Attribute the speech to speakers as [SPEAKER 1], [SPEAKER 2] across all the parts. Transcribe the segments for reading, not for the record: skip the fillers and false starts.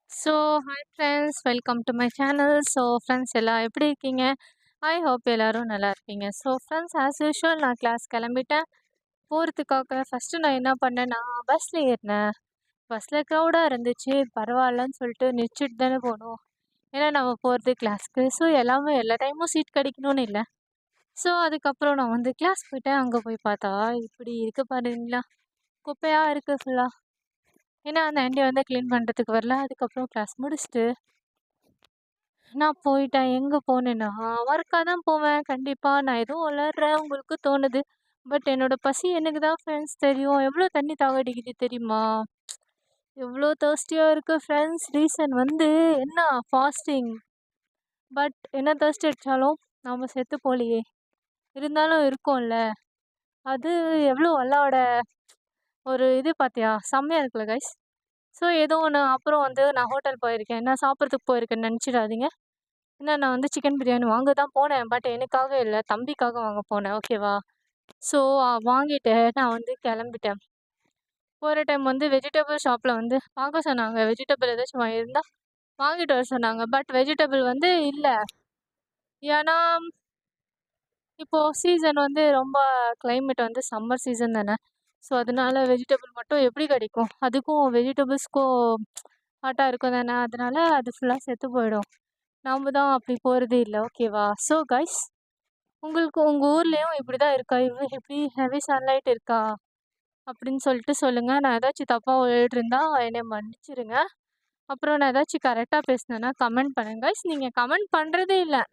[SPEAKER 1] So, hi friends, welcome to my channel. So, friends எல்லாம் எப்படி இருக்கீங்க? ஐ ஹோப் எல்லாரும் நல்லா இருக்கீங்க. ஸோ, ஃப்ரெண்ட்ஸ் ஆஸ் யூஷுவல் நான் கிளாஸ் கிளம்பிட்டேன். போகிறதுக்காக ஃபஸ்ட்டு நான் என்ன பண்ணேன்னா, பஸ்ஸில் ஏறினேன். பஸ்ஸில் க்ரௌடாக இருந்துச்சு. பரவாயில்லன்னு சொல்லிட்டு நிறுத்திட்டு தானே போகணும். ஏன்னா நம்ம போகிறது கிளாஸ்க்கு. ஸோ, எல்லா டைமும் சீட் கிடைக்கணும்னு இல்லை. ஸோ, அதுக்கப்புறம் நான் வந்து கிளாஸ் போயிட்டேன். அங்கே போய் பார்த்தா, இப்படி இருக்கு பாருங்களா, குப்பையாக இருக்குது ஃபுல்லாக. ஏன்னா அந்த ஆண்டி வந்து க்ளீன் பண்ணுறதுக்கு வரல. அதுக்கப்புறம் கிளாஸ் முடிச்சுட்டு நான் போயிட்டேன். எங்கே போனேன்னா, ஒர்க்கா தான் போவேன் கண்டிப்பா. நான் ஏதோ உளர்றேன் உங்களுக்கு தோணுது. பட் என்னோட பசி எனக்கு தான் ஃப்ரெண்ட்ஸ் தெரியும். எவ்வளோ தண்ணி தாகடிக்குது தெரியுமா? எவ்வளோ தர்ஸ்டியா இருக்கு ஃப்ரெண்ட்ஸ். ரீசன் வந்து என்ன ஃபாஸ்டிங். பட் என்ன தர்ஸ்டி அடிச்சாலும் நாம செத்து போகலையே. இருந்தாலும் இருக்கோம்ல. அது எவ்வளோ அல்லாவோட ஒரு இது பார்த்தியா? செம்மையா இருக்குல்ல கைஸ். ஸோ ஏதோ ஒண்ணு அப்புறம் வந்து நான் ஹோட்டல் போயிருக்கேன். நான் சாப்பிட்றதுக்கு போயிருக்கேன்னு நெனச்சிடாதீங்க. ஏன்னா நான் வந்து சிக்கன் பிரியாணி வாங்க தான் போனேன். பட் எனக்காக இல்ல, தம்பிக்காக வாங்க போனேன். ஓகேவா? ஸோ வாங்கிட்டு நான் வந்து கிளம்பிட்டேன். போகிற டைம் வந்து வெஜிடபிள் ஷாப்பில் வந்து பார்க்க சொன்னாங்க. வெஜிடபிள் ஏதாச்சும் இருந்தா வாங்கிட்டு வர சொன்னாங்க. பட் வெஜிடபிள் வந்து இல்ல. ஏன்னா இப்போ சீசன் வந்து ரொம்ப கிளைமேட் வந்து சம்மர் சீசன் தானே. ஸோ அதனால வெஜிடபிள் மட்டும் எப்படி கிடைக்கும்? அதுக்கும் வெஜிடபிள்ஸ்க்கும் ஹாட்டாக இருக்கும் தானே. அதனால அது ஃபுல்லாக செத்து போயிடும். நாம தான் அப்படி போகிறதே இல்லை. ஓகேவா? ஸோ கைஸ், உங்களுக்கு உங்கள் ஊர்லேயும் இப்படி தான் இருக்கா? இப்படி ஹெவி சன்லைட் இருக்கா? அப்படின்னு சொல்லிட்டு சொல்லுங்கள். நான் ஏதாச்சும் தப்பாக எழுதிருந்தா என்னை மன்னிச்சிருங்க. அப்புறம் நான் ஏதாச்சும் கரெக்டாக பேசினேன்னா கமெண்ட் பண்ணுங்க கைஸ். நீங்கள் கமெண்ட் பண்ணுறதே இல்லை.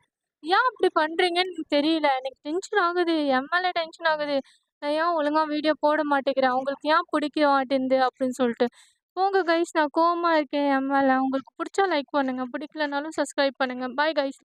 [SPEAKER 1] ஏன் அப்படி பண்ணுறீங்கன்னு எனக்கு தெரியல. எனக்கு டென்ஷன் ஆகுது. என் மேலே டென்ஷன் ஆகுது. நான் ஏன் ஒழுங்காக வீடியோ போட மாட்டேங்கிறேன், உங்களுக்கு ஏன் பிடிக்க மாட்டேங்குது அப்படின்னு சொல்லிட்டு. போங்க கைஸ், நான் கோவமாக இருக்கேன் என் மேலே. உங்களுக்கு பிடிச்சா லைக் பண்ணுங்கள், பிடிக்கலனாலும் சப்ஸ்கிரைப் பண்ணுங்கள். Bye guys.